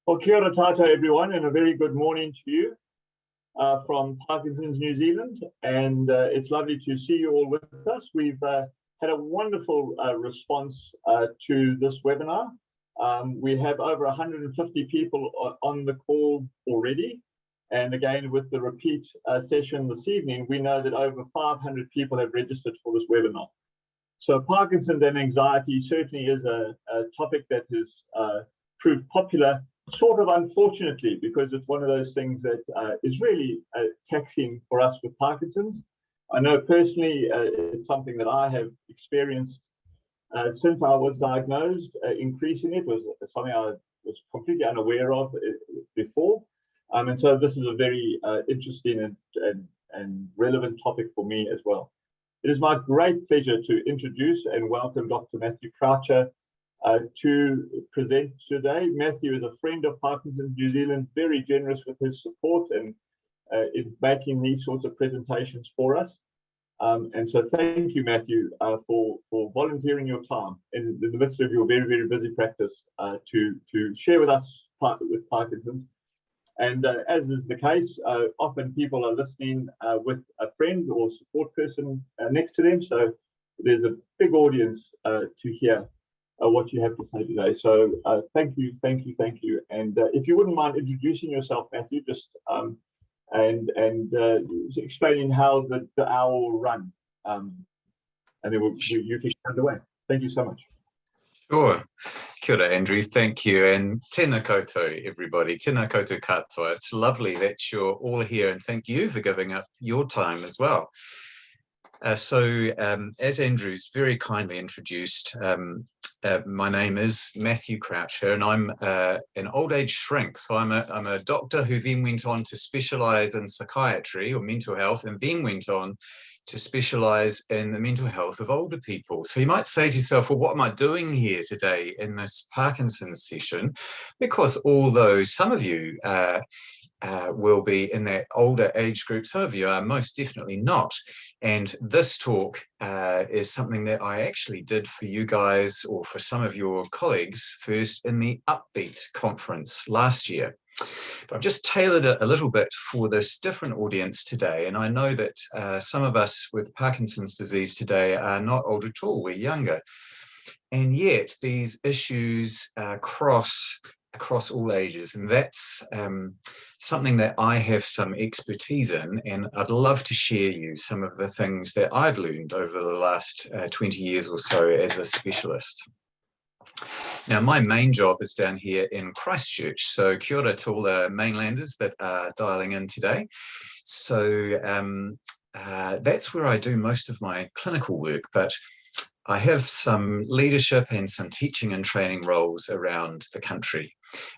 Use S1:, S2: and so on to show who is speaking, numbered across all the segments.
S1: Well, kia ora tātou, everyone, and a very good morning to you from Parkinson's, New Zealand. And it's lovely to see you all with us. We've had a wonderful response to this webinar. We have over 150 people on the call already. And again, with the repeat session this evening, we know that over 500 people have registered for this webinar. So Parkinson's and anxiety certainly is a topic that has proved popular, sort of unfortunately, because it's one of those things that is really taxing for us with Parkinson's. I know personally it's something that I have experienced since I was diagnosed. Increasing it was something I was completely unaware of before. And so this is a very interesting and relevant topic for me as well. It is my great pleasure to introduce and welcome Dr. Matthew Croucher to present today. Matthew is a friend of Parkinson's New Zealand, very generous with his support and in making these sorts of presentations for us. And so thank you, Matthew, for volunteering your time in the midst of your very, very busy practice to share with us with Parkinson's. And as is the case, often people are listening with a friend or support person next to them. So there's a big audience to hear what you have to say today. So thank you. And if you wouldn't mind introducing yourself, Matthew, just and explaining how the hour will run. And then you can get away. Thank you so much.
S2: Sure. Kia ora, Andrew. Thank you. And tēnā koutou, everybody. Tēnā koutou katoa. It's lovely that you're all here, and thank you for giving up your time as well. As Andrew's very kindly introduced, my name is Matthew Croucher, and I'm an old age shrink. So I'm a doctor who then went on to specialise in psychiatry or mental health, and then went on to specialise in the mental health of older people. So you might say to yourself, well, what am I doing here today in this Parkinson's session? Because although some of you will be in that older age group, some of you are most definitely not. And this talk is something that I actually did for you guys, or for some of your colleagues, first in the Upbeat conference last year. But I've just tailored it a little bit for this different audience today. And I know that some of us with Parkinson's disease today are not old at all, we're younger. And yet these issues cross across all ages. And that's something that I have some expertise in, and I'd love to share you some of the things that I've learned over the last 20 years or so as a specialist. Now, my main job is down here in Christchurch, so kia ora to all the mainlanders that are dialing in today. So that's where I do most of my clinical work, but I have some leadership and some teaching and training roles around the country,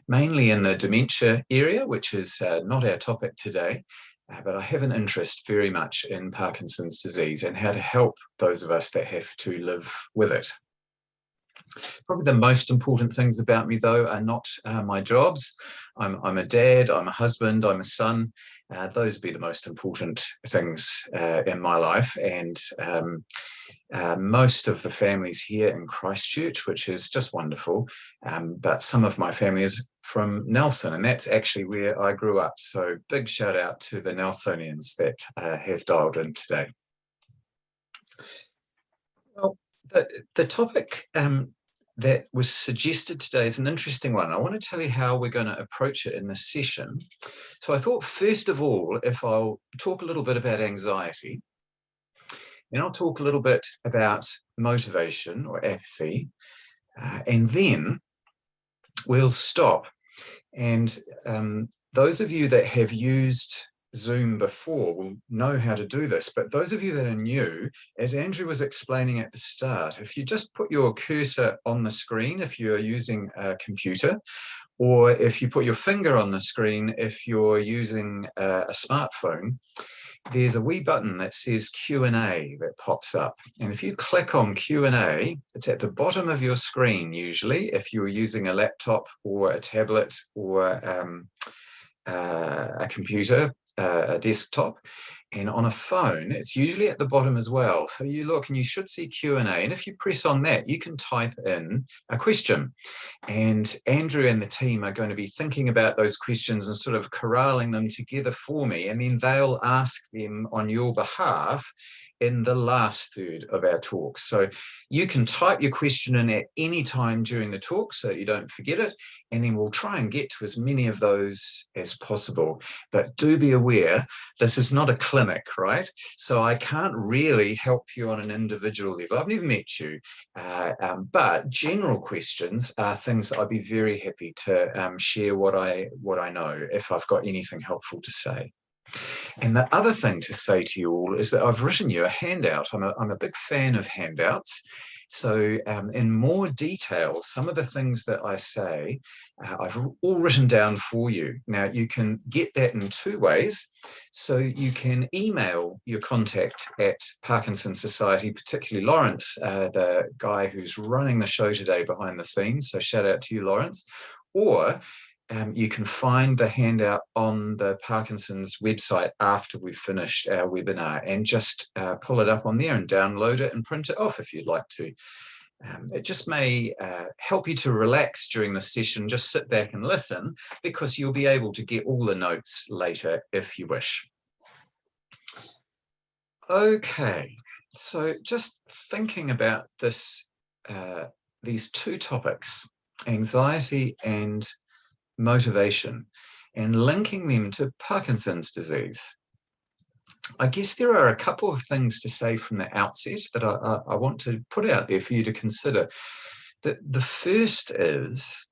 S2: mainly in the dementia area, which is not our topic today, but I have an interest very much in Parkinson's disease and how to help those of us that have to live with it. Probably the most important things about me, though, are not my jobs. I'm a dad, I'm a husband, I'm a son. Those would be the most important things in my life. And most of the families here in Christchurch, which is just wonderful. But some of my family is from Nelson, and that's actually where I grew up. So big shout out to the Nelsonians that have dialed in today. Well, the topic that was suggested today is an interesting one. I want to tell you how we're going to approach it in this session. So I thought, first of all, if I'll talk a little bit about anxiety, and I'll talk a little bit about motivation or apathy, and then we'll stop. And those of you that have used Zoom before will know how to do this, but those of you that are new, as Andrew was explaining at the start, if you just put your cursor on the screen if you're using a computer, or if you put your finger on the screen if you're using a smartphone, there's a wee button that says Q&A that pops up. And if you click on Q&A, it's at the bottom of your screen usually, if you're using a laptop or a tablet or a computer, a desktop. And on a phone, it's usually at the bottom as well. So you look and you should see Q&A. And if you press on that, you can type in a question. And Andrew and the team are going to be thinking about those questions and sort of corralling them together for me. And then they'll ask them on your behalf in the last third of our talk. So you can type your question in at any time during the talk so you don't forget it, and then we'll try and get to as many of those as possible. But do be aware, this is not a clinic, right? So I can't really help you on an individual level. I've never met you, but general questions are things that I'd be very happy to share what I know if I've got anything helpful to say. And the other thing to say to you all is that I've written you a handout. I'm a big fan of handouts. So in more detail, some of the things that I say, I've all written down for you. Now, you can get that in two ways. So you can email your contact at Parkinson Society, particularly Lawrence, the guy who's running the show today behind the scenes. So shout out to you, Lawrence. Or you can find the handout on the Parkinson's website after we've finished our webinar, and just pull it up on there and download it and print it off if you'd like to. It just may help you to relax during the session. Just sit back and listen, because you'll be able to get all the notes later if you wish. Okay, so just thinking about this, these two topics, anxiety and motivation, and linking them to Parkinson's disease. I guess there are a couple of things to say from the outset that I want to put out there for you to consider. The first is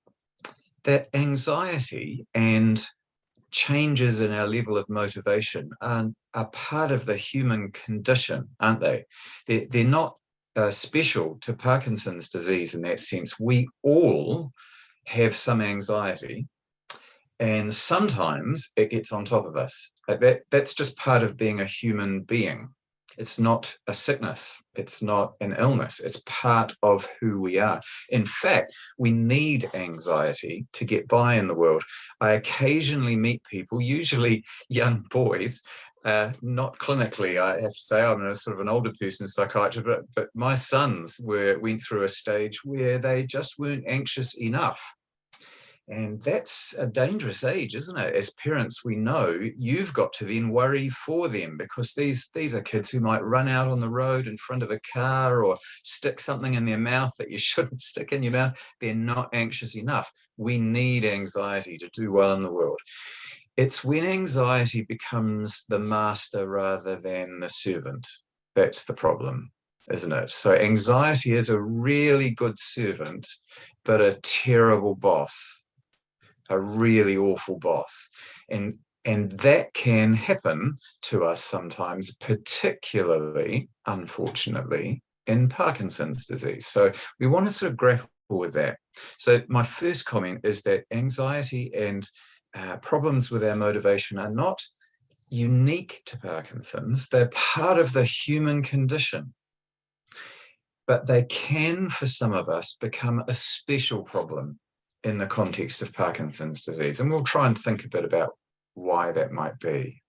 S2: that anxiety and changes in our level of motivation are part of the human condition, aren't they? They're not special to Parkinson's disease in that sense. We all have some anxiety, and sometimes it gets on top of us. That's just part of being a human being. It's not a sickness. It's not an illness. It's part of who we are. In fact, we need anxiety to get by in the world. I occasionally meet people, usually young boys, not clinically, I have to say. I'm a sort of an older person psychiatrist, but my sons went through a stage where they just weren't anxious enough. And that's a dangerous age, isn't it? As parents, we know you've got to then worry for them, because these are kids who might run out on the road in front of a car or stick something in their mouth that you shouldn't stick in your mouth. They're not anxious enough. We need anxiety to do well in the world. It's when anxiety becomes the master rather than the servant. That's the problem, isn't it? So anxiety is a really good servant, but a terrible boss. A really awful boss. And that can happen to us sometimes, particularly, unfortunately, in Parkinson's disease. So we want to sort of grapple with that. So my first comment is that anxiety and problems with our motivation are not unique to Parkinson's. They're part of the human condition. But they can, for some of us, become a special problem in the context of Parkinson's disease. And we'll try and think a bit about why that might be.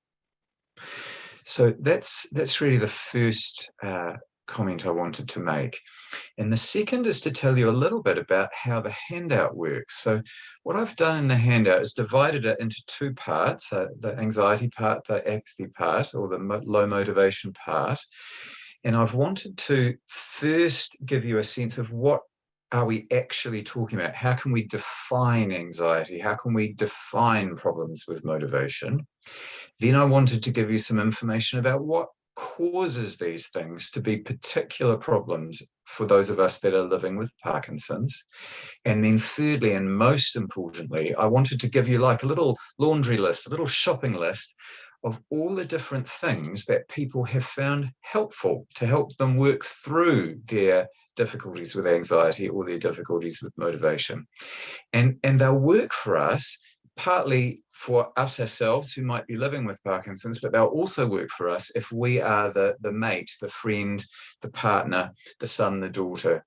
S2: So that's really the first comment I wanted to make. And the second is to tell you a little bit about how the handout works. So what I've done in the handout is divided it into two parts, the anxiety part, the apathy part, or the low motivation part. And I've wanted to first give you a sense of what are we actually talking about? How can we define anxiety? How can we define problems with motivation? Then I wanted to give you some information about what causes these things to be particular problems for those of us that are living with Parkinson's. And then thirdly, and most importantly, I wanted to give you like a little laundry list, a little shopping list of all the different things that people have found helpful to help them work through their difficulties with anxiety or their difficulties with motivation. And they'll work for us, partly for us ourselves who might be living with Parkinson's, but they'll also work for us if we are the mate, the friend, the partner, the son, the daughter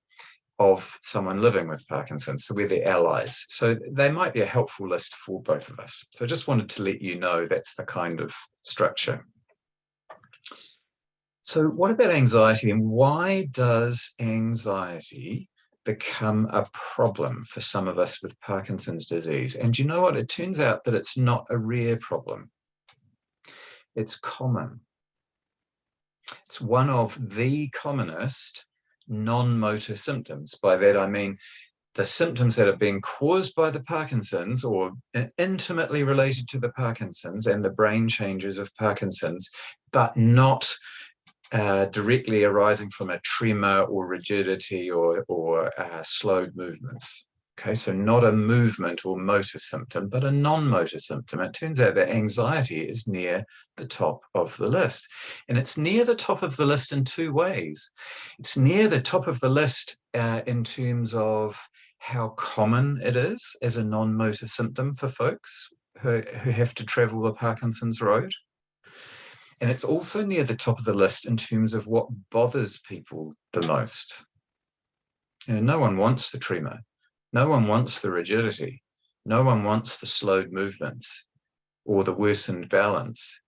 S2: of someone living with Parkinson's. So we're their allies. So they might be a helpful list for both of us. So I just wanted to let you know that's the kind of structure. So what about anxiety, and why does anxiety become a problem for some of us with Parkinson's disease? And you know what? It turns out that it's not a rare problem. It's common. It's one of the commonest non-motor symptoms. By that, I mean the symptoms that are being caused by the Parkinson's or intimately related to the Parkinson's and the brain changes of Parkinson's, but not directly arising from a tremor or rigidity or slowed movements. Okay, so not a movement or motor symptom, but a non-motor symptom. It turns out that anxiety is near the top of the list. And it's near the top of the list in two ways. It's near the top of the list in terms of how common it is as a non-motor symptom for folks who have to travel the Parkinson's road. And it's also near the top of the list in terms of what bothers people the most. You know, no one wants the tremor. No one wants the rigidity. No one wants the slowed movements or the worsened balance.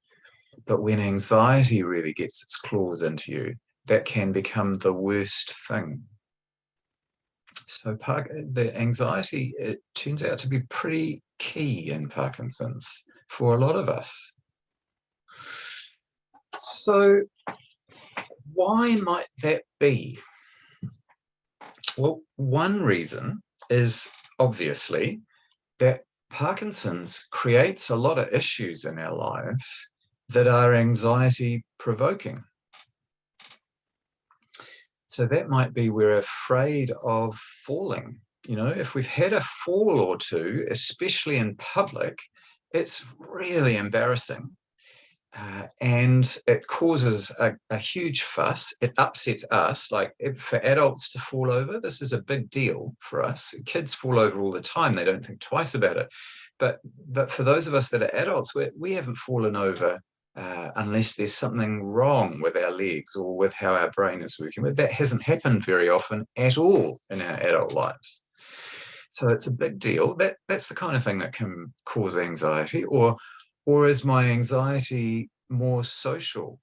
S2: But when anxiety really gets its claws into you, that can become the worst thing. So the anxiety, it turns out to be pretty key in Parkinson's for a lot of us. So why might that be? Well, one reason is obviously that Parkinson's creates a lot of issues in our lives that are anxiety provoking. So that might be we're afraid of falling. You know, if we've had a fall or two, especially in public, it's really embarrassing. And it causes a huge fuss. It upsets us. Like for adults to fall over, this is a big deal for us. Kids fall over all the time. They don't think twice about it. But for those of us that are adults, we haven't fallen over unless there's something wrong with our legs or with how our brain is working. But that hasn't happened very often at all in our adult lives. So it's a big deal. That's the kind of thing that can cause anxiety. Or is my anxiety more social?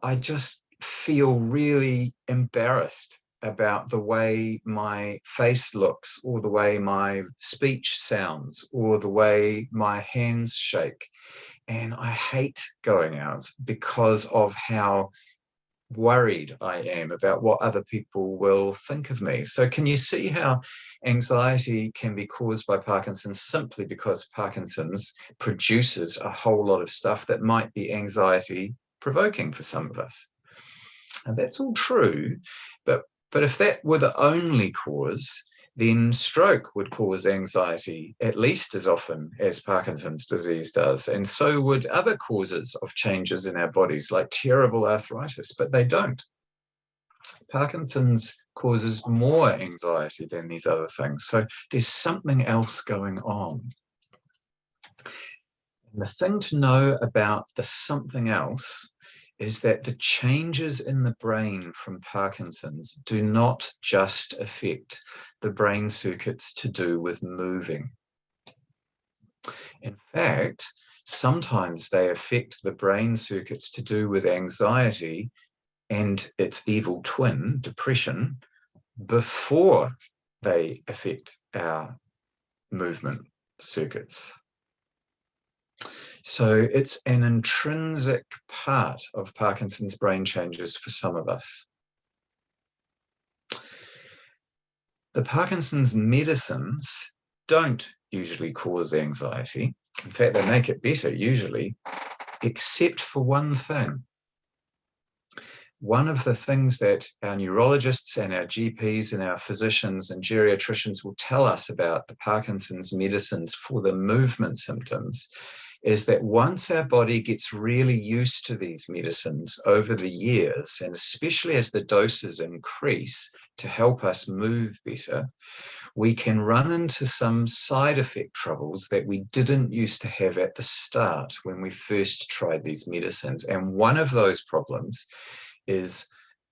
S2: I just feel really embarrassed about the way my face looks or the way my speech sounds or the way my hands shake. And I hate going out because of how worried I am about what other people will think of me. So can you see how anxiety can be caused by Parkinson's simply because Parkinson's produces a whole lot of stuff that might be anxiety provoking for some of us? And that's all true, but if that were the only cause, then stroke would cause anxiety at least as often as Parkinson's disease does. And so would other causes of changes in our bodies, like terrible arthritis, but they don't. Parkinson's causes more anxiety than these other things. So there's something else going on. And the thing to know about the something else is that the changes in the brain from Parkinson's do not just affect the brain circuits to do with moving. In fact, sometimes they affect the brain circuits to do with anxiety and its evil twin, depression, before they affect our movement circuits. So it's an intrinsic part of Parkinson's brain changes for some of us. The Parkinson's medicines don't usually cause anxiety. In fact, they make it better usually, except for one thing. One of the things that our neurologists and our GPs and our physicians and geriatricians will tell us about the Parkinson's medicines for the movement symptoms is that once our body gets really used to these medicines over the years, and especially as the doses increase to help us move better, we can run into some side effect troubles that we didn't used to have at the start when we first tried these medicines. And one of those problems is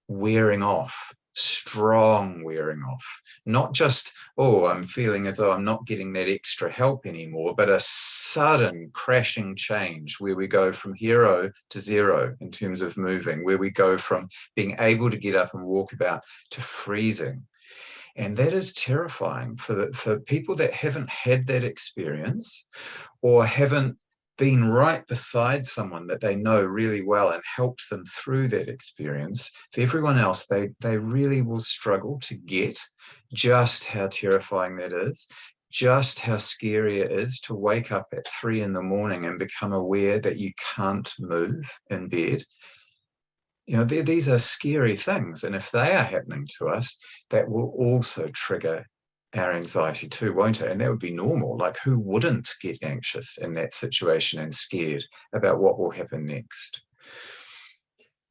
S2: wearing off strong wearing off, not just, oh, I'm feeling as though I'm not getting that extra help anymore, but a sudden crashing change where we go from hero to zero in terms of moving, where we go from being able to get up and walk about to freezing. And that is terrifying for people that haven't had that experience or haven't been right beside someone that they know really well and helped them through that experience. For everyone else, they really will struggle to get just how terrifying that is, just how scary it is to wake up at 3 in the morning and become aware that you can't move in bed. You know, these are scary things. And if they are happening to us, that will also trigger our anxiety too, won't it? And that would be normal. Like, who wouldn't get anxious in that situation and scared about what will happen next?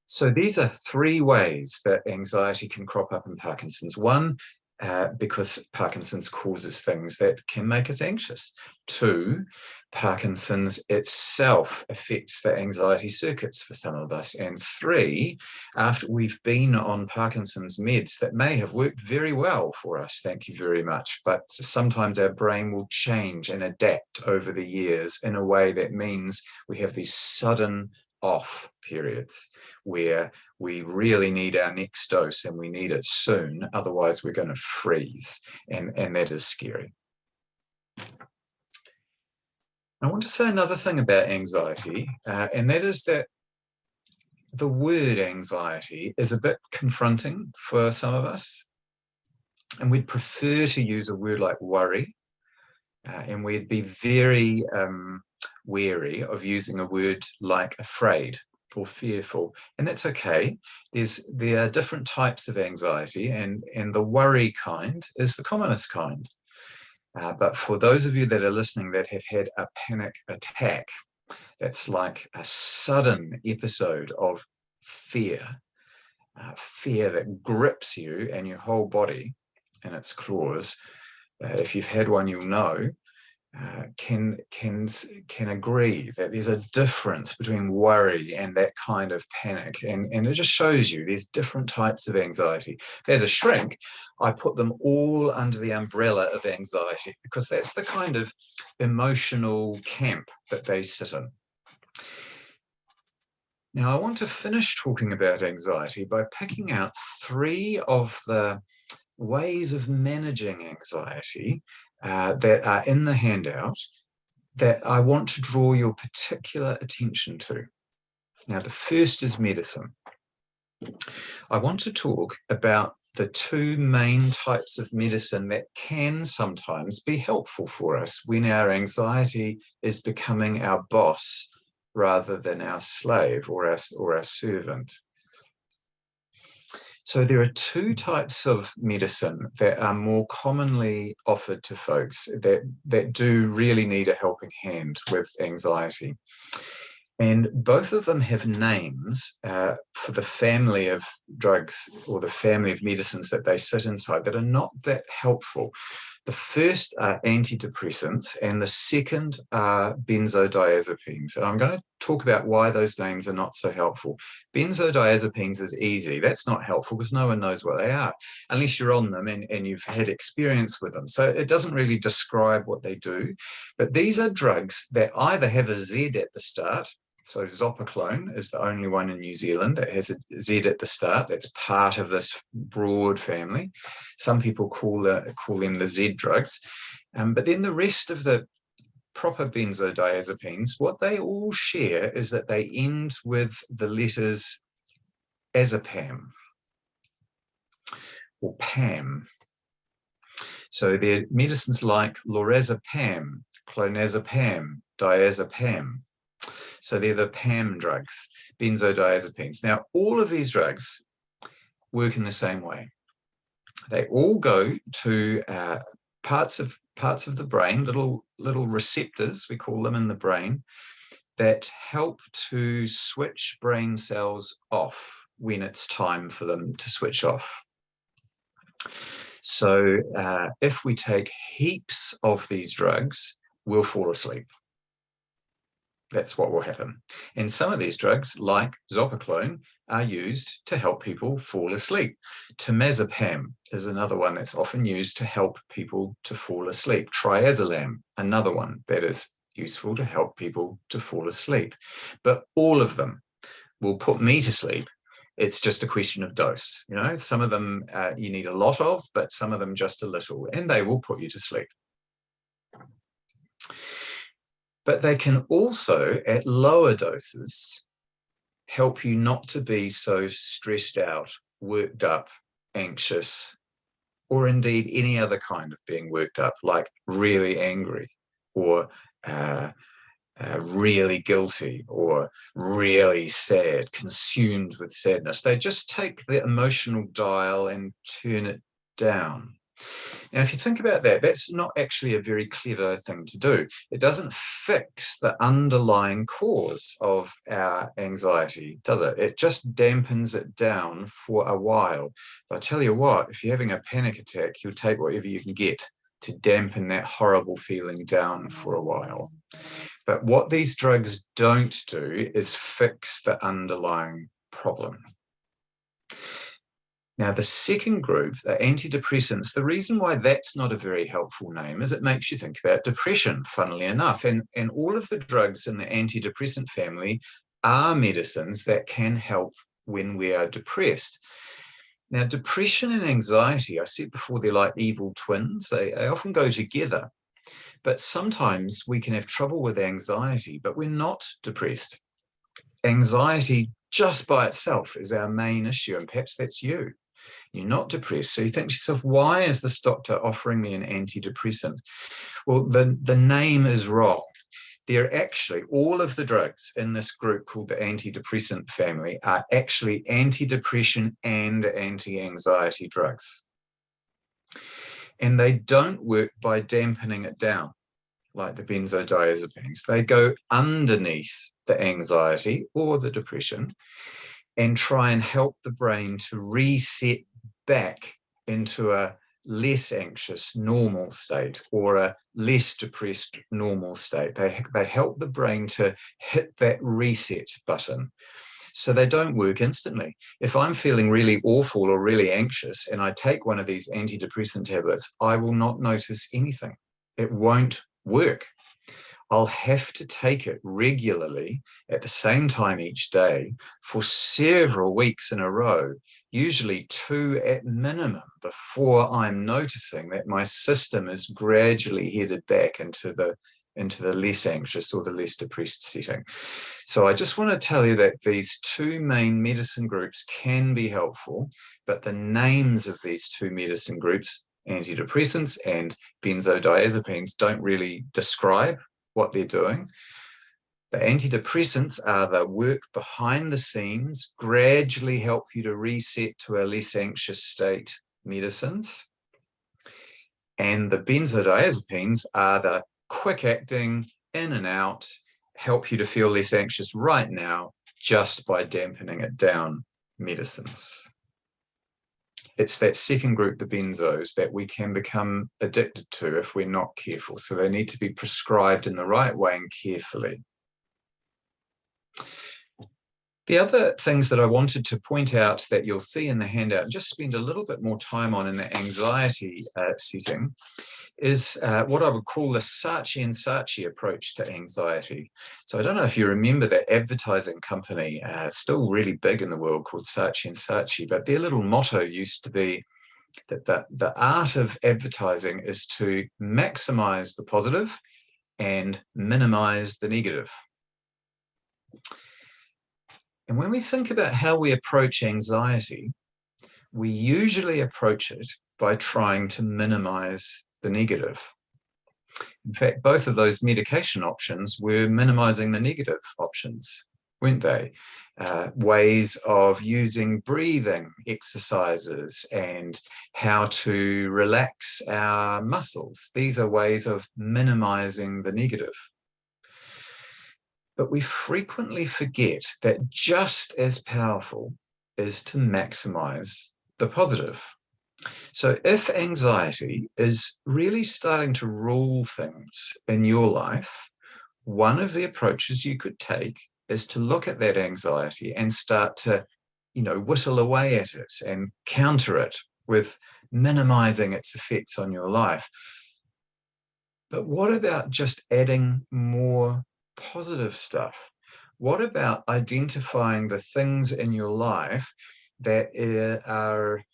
S2: So these are 3 ways that anxiety can crop up in Parkinson's. One, because Parkinson's causes things that can make us anxious. 2, Parkinson's itself affects the anxiety circuits for some of us. And 3, after we've been on Parkinson's meds that may have worked very well for us, thank you very much, but sometimes our brain will change and adapt over the years in a way that means we have these sudden off periods where we really need our next dose and we need it soon, otherwise we're going to freeze, and that is scary. I want to say another thing about anxiety, and that is that the word anxiety is a bit confronting for some of us, and we'd prefer to use a word like worry, and we'd be very wary of using a word like afraid or fearful, and that's okay. There are different types of anxiety, and the worry kind is the commonest kind. But for those of you that are listening that have had a panic attack, that's like a sudden episode of fear, fear that grips you and your whole body in its claws. If you've had one, you'll know. Can agree that there's a difference between worry and that kind of panic, and it just shows you there's different types of anxiety. As a shrink, I put them all under the umbrella of anxiety because that's the kind of emotional camp that they sit in. Now, I want to finish talking about anxiety by picking out 3 of the ways of managing anxiety that are in the handout that I want to draw your particular attention to. Now, the first is medicine. I want to talk about the 2 main types of medicine that can sometimes be helpful for us when our anxiety is becoming our boss rather than our slave or our servant. So there are 2 types of medicine that are more commonly offered to folks that do really need a helping hand with anxiety. And both of them have names for the family of drugs or the family of medicines that they sit inside that are not that helpful. The first are antidepressants and the second are benzodiazepines. And I'm going to talk about why those names are not so helpful. Benzodiazepines is easy. That's not helpful because no one knows what they are unless you're on them and you've had experience with them. So it doesn't really describe what they do. But these are drugs that either have a Z at the start. So zopiclone is the only one in New Zealand that has a Z at the start. That's part of this broad family. Some people call them the Z drugs. But then the rest of the proper benzodiazepines, what they all share is that they end with the letters azepam or PAM. So they're medicines like lorazepam, clonazepam, diazepam. So they're the PAM drugs, benzodiazepines. Now, all of these drugs work in the same way. They all go to parts of the brain, little receptors, we call them in the brain, that help to switch brain cells off when it's time for them to switch off. So if we take heaps of these drugs, we'll fall asleep. That's what will happen. And some of these drugs, like zopiclone, are used to help people fall asleep. Temazepam is another one that's often used to help people to fall asleep. Triazolam, another one that is useful to help people to fall asleep. But all of them will put me to sleep. It's just a question of dose. You know, some of them you need a lot of, but some of them just a little, and they will put you to sleep. But they can also, at lower doses, help you not to be so stressed out, worked up, anxious, or indeed any other kind of being worked up, like really angry or really guilty or really sad, consumed with sadness. They just take the emotional dial and turn it down. Now, if you think about that, that's not actually a very clever thing to do. It doesn't fix the underlying cause of our anxiety, does it? It just dampens it down for a while. But I tell you what, if you're having a panic attack, you'll take whatever you can get to dampen that horrible feeling down for a while. But what these drugs don't do is fix the underlying problem. Now, the second group, the antidepressants, the reason why that's not a very helpful name is it makes you think about depression, funnily enough. And all of the drugs in the antidepressant family are medicines that can help when we are depressed. Now, depression and anxiety, I said before, they're like evil twins. They often go together. But sometimes we can have trouble with anxiety, but we're not depressed. Anxiety just by itself is our main issue, and perhaps that's you. You're not depressed. So you think to yourself, why is this doctor offering me an antidepressant? Well, the name is wrong. They're actually, all of the drugs in this group called the antidepressant family are actually antidepressant and anti-anxiety drugs. And they don't work by dampening it down like the benzodiazepines. They go underneath the anxiety or the depression and try and help the brain to reset back into a less anxious normal state or a less depressed normal state. They help the brain to hit that reset button. So they don't work instantly. If I'm feeling really awful or really anxious and I take one of these antidepressant tablets, I will not notice anything. It won't work. I'll have to take it regularly at the same time each day for several weeks in a row, usually 2 at minimum, before I'm noticing that my system is gradually headed back into the less anxious or the less depressed setting. So I just want to tell you that these two main medicine groups can be helpful, but the names of these two medicine groups, antidepressants and benzodiazepines, don't really describe what they're doing. The antidepressants are the work behind the scenes, gradually help you to reset to a less anxious state medicines. And the benzodiazepines are the quick acting, in and out, help you to feel less anxious right now just by dampening it down medicines. It's that second group, the benzos, that we can become addicted to if we're not careful. So they need to be prescribed in the right way and carefully. The other things that I wanted to point out that you'll see in the handout and just spend a little bit more time on in the anxiety setting is what I would call the Saatchi and Saatchi approach to anxiety. So I don't know if you remember that advertising company, still really big in the world, called Saatchi and Saatchi, but their little motto used to be that the art of advertising is to maximize the positive and minimize the negative. And when we think about how we approach anxiety, we usually approach it by trying to minimize the negative. In fact, both of those medication options were minimizing the negative options, weren't they? Ways of using breathing exercises and how to relax our muscles. These are ways of minimizing the negative. But we frequently forget that just as powerful is to maximize the positive. So if anxiety is really starting to rule things in your life, one of the approaches you could take is to look at that anxiety and start to, whittle away at it and counter it with minimizing its effects on your life. But what about just adding more positive stuff? What about identifying the things in your life that are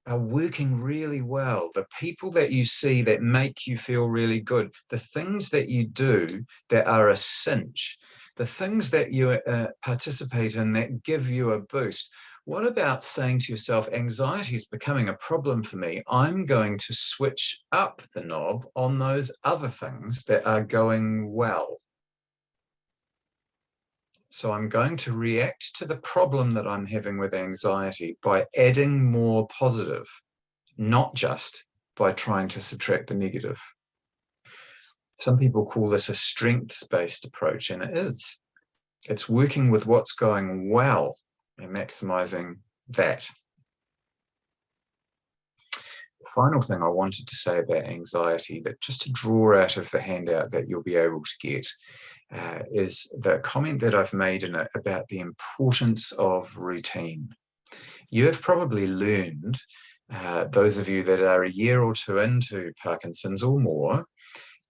S2: working really well, the people that you see that make you feel really good, the things that you do that are a cinch, the things that you participate in that give you a boost? What about saying to yourself, anxiety is becoming a problem for me. I'm going to switch up the knob on those other things that are going well. So I'm going to react to the problem that I'm having with anxiety by adding more positive, not just by trying to subtract the negative. Some people call this a strengths-based approach, and it is. It's working with what's going well and maximizing that. The final thing I wanted to say about anxiety, that just to draw out of the handout that you'll be able to get, is the comment that I've made in it about the importance of routine. You have probably learned, those of you that are a year or two into Parkinson's or more,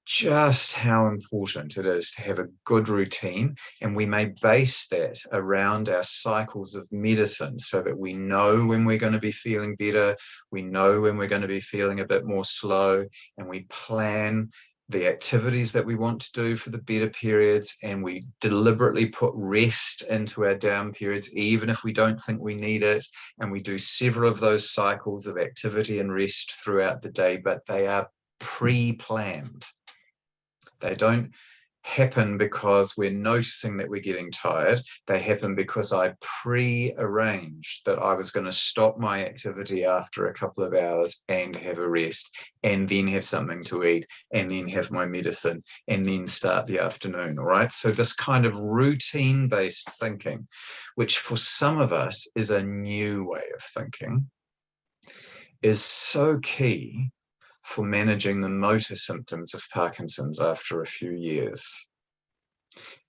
S2: just how important it is to have a good routine, and we may base that around our cycles of medicine so that we know when we're going to be feeling better, we know when we're going to be feeling a bit more slow, and we plan the activities that we want to do for the better periods, and we deliberately put rest into our down periods even if we don't think we need it, and we do several of those cycles of activity and rest throughout the day, but they are pre-planned. They don't happen because we're noticing that we're getting tired. They happen because I pre-arranged that I was going to stop my activity after a couple of hours and have a rest, and then have something to eat, and then have my medicine, and then start the afternoon. All right. So this kind of routine-based thinking, which for some of us is a new way of thinking, is so key for managing the motor symptoms of Parkinson's after a few years.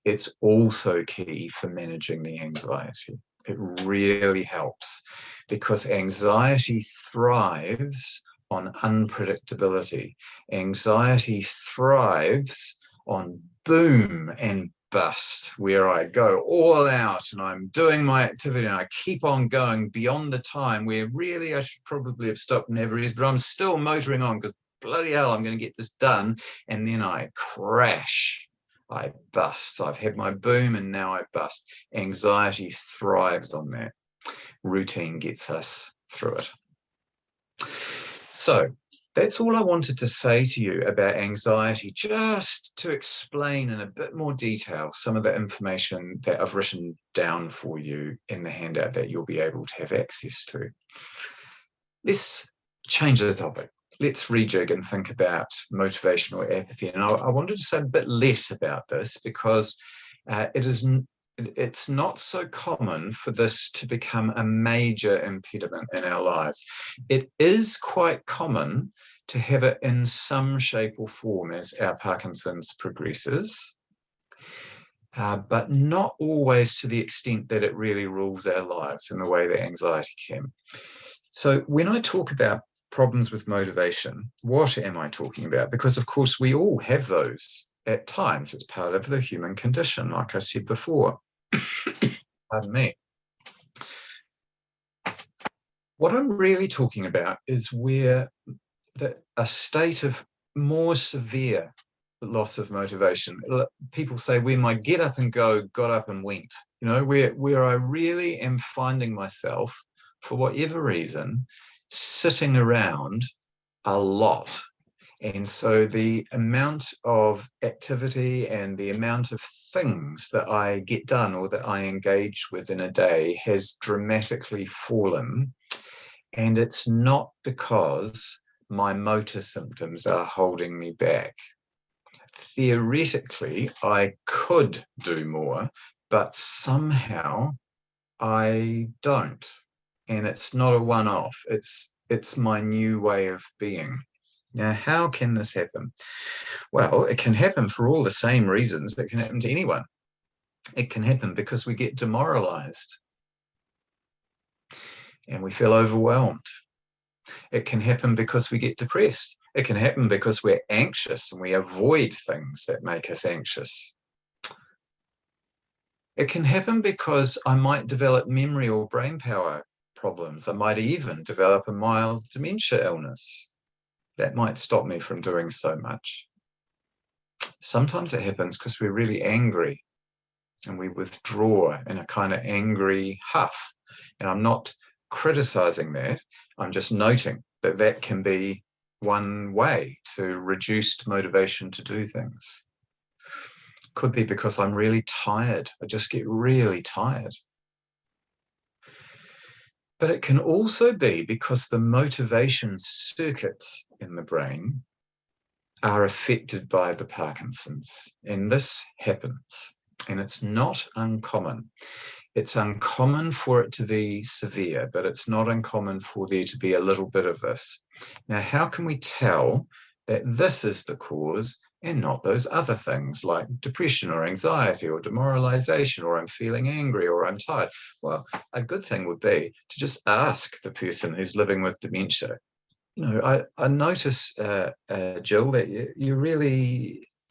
S2: It's also key for managing the anxiety. It really helps because anxiety thrives on unpredictability. Anxiety thrives on boom and bust, where I go all out and I'm doing my activity and I keep on going beyond the time where really I should probably have stopped and have a rest, but I'm still motoring on because bloody hell, I'm going to get this done. And then I crash, I bust. I've had my boom and now I bust. Anxiety thrives on that. Routine gets us through it. So that's all I wanted to say to you about anxiety, just to explain in a bit more detail some of the information that I've written down for you in the handout that you'll be able to have access to. Let's change the topic. Let's rejig and think about motivational apathy. And I wanted to say a bit less about this because it's not so common for this to become a major impediment in our lives. It is quite common to have it in some shape or form as our Parkinson's progresses, but not always to the extent that it really rules our lives in the way that anxiety can. So when I talk about problems with motivation, what am I talking about? Because of course we all have those at times. It's part of the human condition, like I said before. Pardon me. What I'm really talking about is where a state of more severe loss of motivation. People say when my get up and go got up and went, where I really am finding myself, for whatever reason, sitting around a lot. And so the amount of activity and the amount of things that I get done or that I engage with in a day has dramatically fallen. And it's not because my motor symptoms are holding me back. Theoretically, I could do more, but somehow I don't. And it's not a one-off. It's my new way of being. Now, how can this happen? Well, it can happen for all the same reasons that can happen to anyone. It can happen because we get demoralized and we feel overwhelmed. It can happen because we get depressed. It can happen because we're anxious and we avoid things that make us anxious. It can happen because I might develop memory or brain power problems. I might even develop a mild dementia illness. That might stop me from doing so much. Sometimes it happens because we're really angry and we withdraw in a kind of angry huff. And I'm not criticizing that. I'm just noting that that can be one way to reduced motivation to do things. Could be because I'm really tired. I just get really tired. But it can also be because the motivation circuits in the brain are affected by the Parkinson's. And this happens. And it's not uncommon. It's uncommon for it to be severe, but it's not uncommon for there to be a little bit of this. Now, how can we tell that this is the cause and not those other things like depression or anxiety or demoralization or I'm feeling angry or I'm tired? Well, a good thing would be to just ask the person who's living with dementia. You know, I notice, Jill, that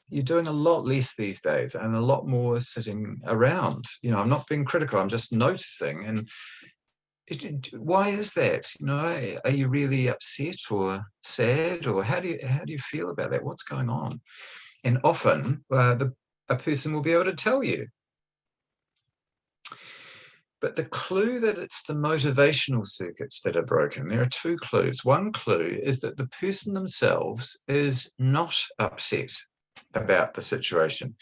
S2: you're doing a lot less these days and a lot more sitting around. You know, I'm not being critical, I'm just noticing. And why is that? You know, are you really upset or sad, or how do you feel about that? What's going on? And often a person will be able to tell you. But the clue that it's the motivational circuits that are broken, there are two clues. One clue is that the person themselves is not upset about the situation.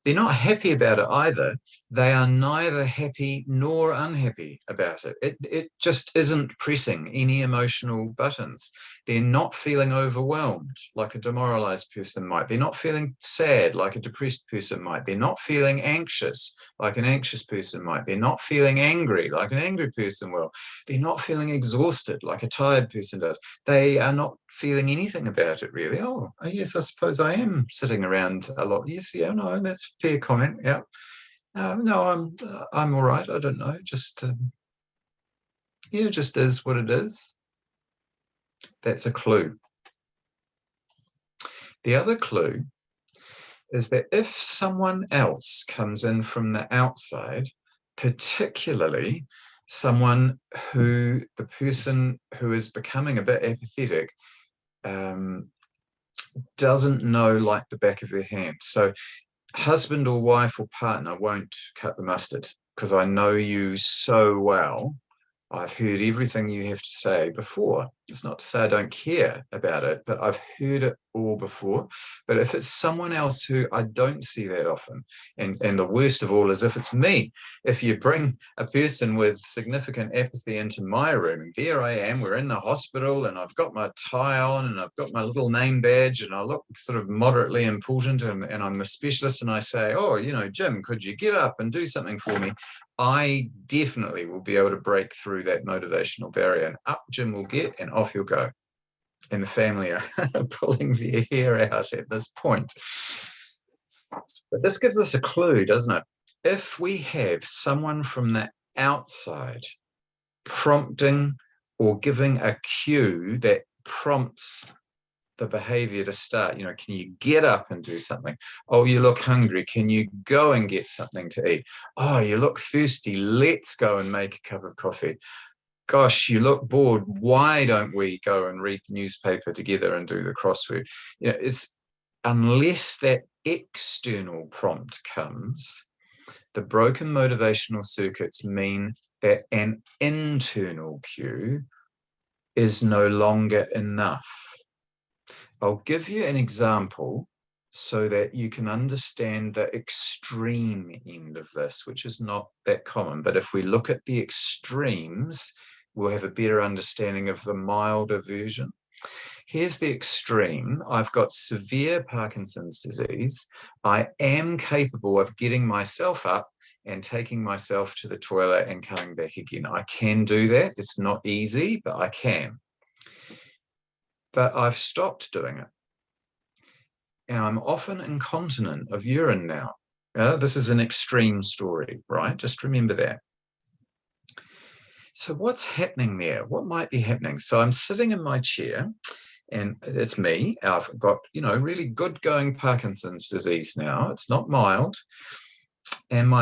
S2: They're not happy about it either. They are neither happy nor unhappy about it. It just isn't pressing any emotional buttons. They're not feeling overwhelmed like a demoralized person might. They're not feeling sad like a depressed person might. They're not feeling anxious like an anxious person might. They're not feeling angry like an angry person will. They're not feeling exhausted like a tired person does. They are not feeling anything about it really. Oh, yes, I suppose I am sitting around a lot. Yes, yeah, no, that's a fair comment. Yeah. No, I'm all right. I don't know. Just yeah, just is what it is. That's a clue. The other clue is that if someone else comes in from the outside, particularly someone who the person who is becoming a bit apathetic doesn't know like the back of their hand. So husband or wife or partner won't cut the mustard because I know you so well. I've heard everything you have to say before. It's not to say I don't care about it, but I've heard it all before. But if it's someone else who I don't see that often, and the worst of all is if it's me, if you bring a person with significant apathy into my room, there I am, we're in the hospital and I've got my tie on and I've got my little name badge and I look sort of moderately important and I'm the specialist and I say, oh, you know, Jim, could you get up and do something for me? I definitely will be able to break through that motivational barrier, and up Jim will get and off you'll go. And the family are pulling their hair out at this point. But this gives us a clue, doesn't it? If we have someone from the outside prompting or giving a cue that prompts the behavior to start, you know, can you get up and do something? Oh, you look hungry. Can you go and get something to eat? Oh, you look thirsty. Let's go and make a cup of coffee. Gosh, you look bored. Why don't we go and read the newspaper together and do the crossword? You know, it's unless that external prompt comes, the broken motivational circuits mean that an internal cue is no longer enough. I'll give you an example so that you can understand the extreme end of this, which is not that common. But if we look at the extremes, we'll have a better understanding of the milder version. Here's the extreme. I've got severe Parkinson's disease. I am capable of getting myself up and taking myself to the toilet and coming back again. I can do that. It's not easy, but I can. but I've stopped doing it. And I'm often incontinent of urine now. This is an extreme story, right? Just remember that. So what's happening there? What might be happening? So I'm sitting in my chair, and it's me. I've got, really good going Parkinson's disease now. It's not mild. And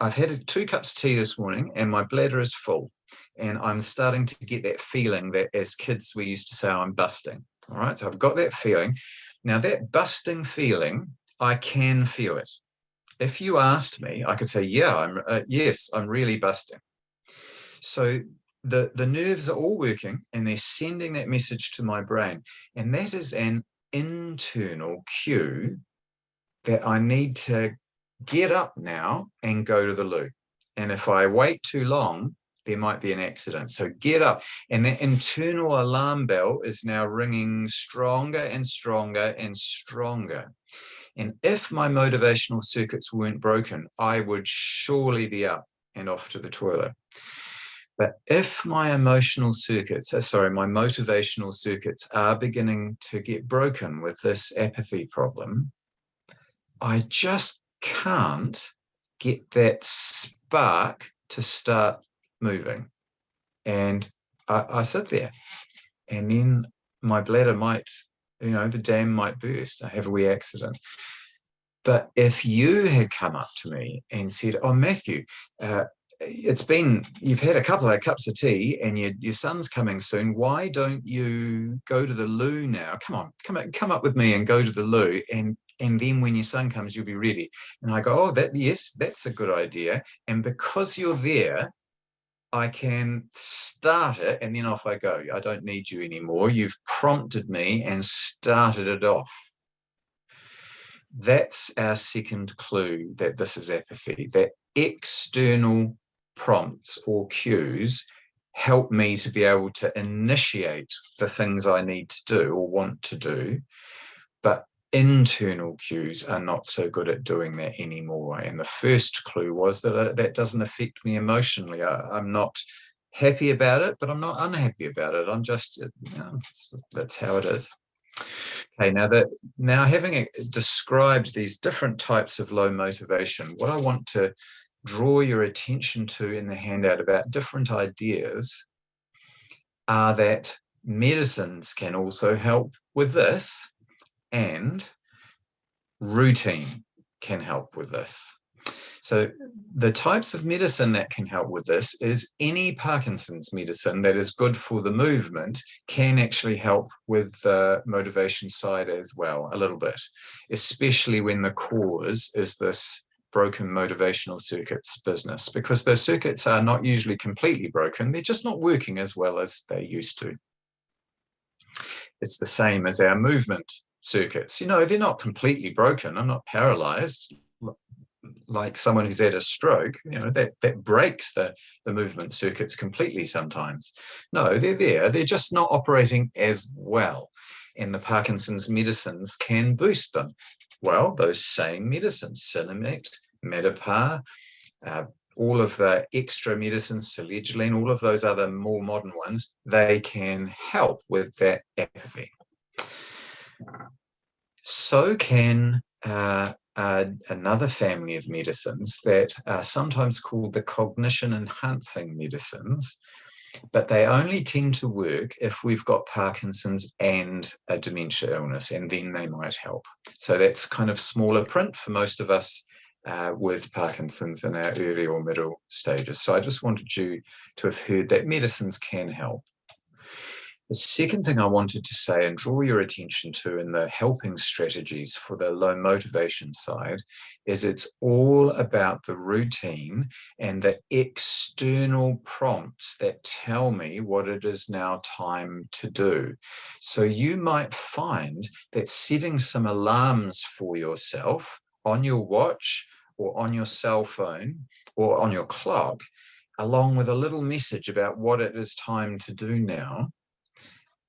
S2: I've had 2 cups of tea this morning, and my bladder is full. And I'm starting to get that feeling that as kids, we used to say, I'm busting. All right. So I've got that feeling. Now, that busting feeling, I can feel it. If you asked me, I could say, yeah, yes, I'm really busting. So the nerves are all working, and they're sending that message to my brain. And that is an internal cue that I need to get up now and go to the loo. And if I wait too long, there might be an accident. So get up. And that internal alarm bell is now ringing stronger and stronger and stronger. And if my motivational circuits weren't broken, I would surely be up and off to the toilet. But if my motivational circuits are beginning to get broken with this apathy problem, I just can't get that spark to start moving. And I sit there, and then my bladder might, the dam might burst. I have a wee accident. But if you had come up to me and said, oh, Matthew, you've had a couple of cups of tea and your son's coming soon. Why don't you go to the loo now? Come up with me and go to the loo. And then when your son comes, you'll be ready. And I go, yes, that's a good idea. And because you're there, I can start it, and then off I go. I don't need you anymore. You've prompted me and started it off. That's our second clue that this is apathy, that external prompts or cues help me to be able to initiate the things I need to do or want to do, but internal cues are not so good at doing that anymore. And the first clue was that that doesn't affect me emotionally. I'm not happy about it, but I'm not unhappy about it. I'm just, that's how it is. Okay, now having described these different types of low motivation, what I want to draw your attention to in the handout about different ideas are that medicines can also help with this, and routine can help with this. So the types of medicine that can help with this is any Parkinson's medicine that is good for the movement can actually help with the motivation side as well, a little bit, especially when the cause is this broken motivational circuits business, because those circuits are not usually completely broken. They're just not working as well as they used to. It's the same as our movement circuits. They're not completely broken. I'm not paralyzed like someone who's had a stroke. That breaks the movement circuits completely sometimes. No, they're there. They're just not operating as well. And the Parkinson's medicines can boost them. Well, those same medicines, Cinemet, Metapar, all of the extra medicines, Selegiline, all of those other more modern ones, they can help with that apathy. So can another family of medicines that are sometimes called the cognition-enhancing medicines, but they only tend to work if we've got Parkinson's and a dementia illness, and then they might help. So that's kind of smaller print for most of us with Parkinson's in our early or middle stages. So I just wanted you to have heard that medicines can help. The second thing I wanted to say and draw your attention to in the helping strategies for the low motivation side is it's all about the routine and the external prompts that tell me what it is now time to do. So you might find that setting some alarms for yourself on your watch or on your cell phone or on your clock, along with a little message about what it is time to do now,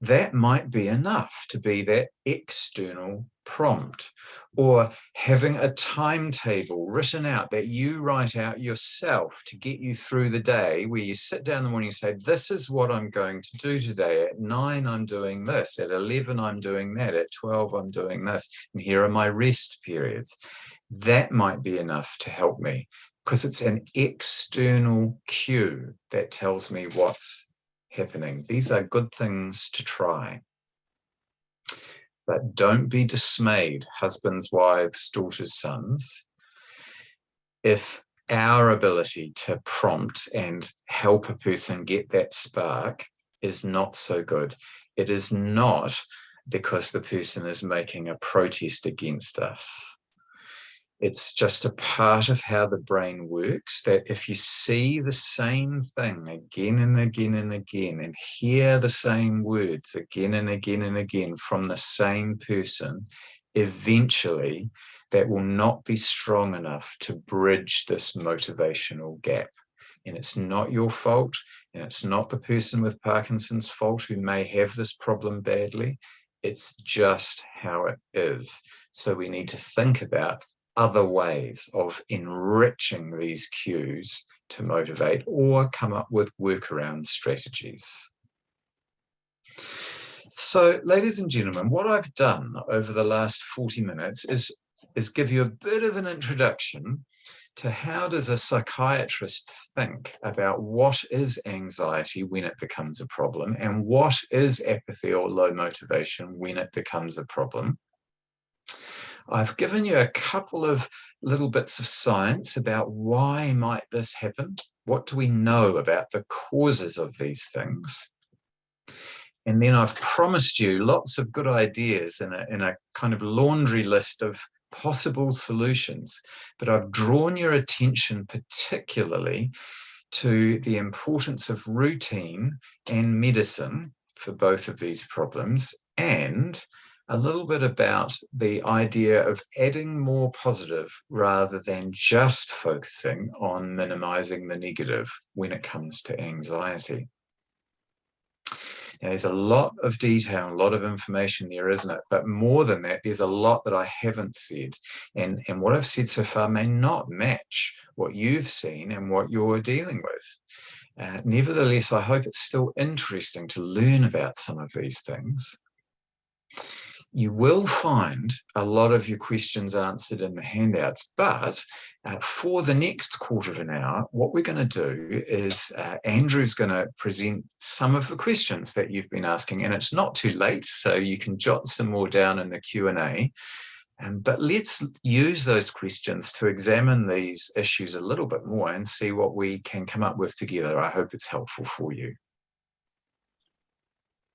S2: that might be enough to be that external prompt, or having a timetable written out that you write out yourself to get you through the day, where you sit down in the morning and say, this is what I'm going to do today. At 9, I'm doing this. At 11, I'm doing that. At 12, I'm doing this. And here are my rest periods. That might be enough to help me, because it's an external cue that tells me what's happening. These are good things to try. But don't be dismayed, husbands, wives, daughters, sons, if our ability to prompt and help a person get that spark is not so good. It is not because the person is making a protest against us. It's just a part of how the brain works, that if you see the same thing again and again and again, and hear the same words again and again and again from the same person, eventually that will not be strong enough to bridge this motivational gap. And it's not your fault, and it's not the person with Parkinson's fault who may have this problem badly. It's just how it is. So we need to think about other ways of enriching these cues to motivate, or come up with workaround strategies. So, ladies and gentlemen, what I've done over the last 40 minutes is give you a bit of an introduction to how does a psychiatrist think about what is anxiety when it becomes a problem, and what is apathy or low motivation when it becomes a problem. I've given you a couple of little bits of science about why might this happen. What do we know about the causes of these things? And then I've promised you lots of good ideas in a kind of laundry list of possible solutions. But I've drawn your attention particularly to the importance of routine and medicine for both of these problems, and a little bit about the idea of adding more positive rather than just focusing on minimizing the negative when it comes to anxiety. Now, there's a lot of detail, a lot of information there, isn't it? But more than that, there's a lot that I haven't said. And what I've said so far may not match what you've seen and what you're dealing with. Nevertheless, I hope it's still interesting to learn about some of these things. You will find a lot of your questions answered in the handouts, but for the next quarter of an hour, what we're going to do is Andrew's going to present some of the questions that you've been asking, and it's not too late, so you can jot some more down in the Q&A. But let's use those questions to examine these issues a little bit more and see what we can come up with together. I hope it's helpful for you.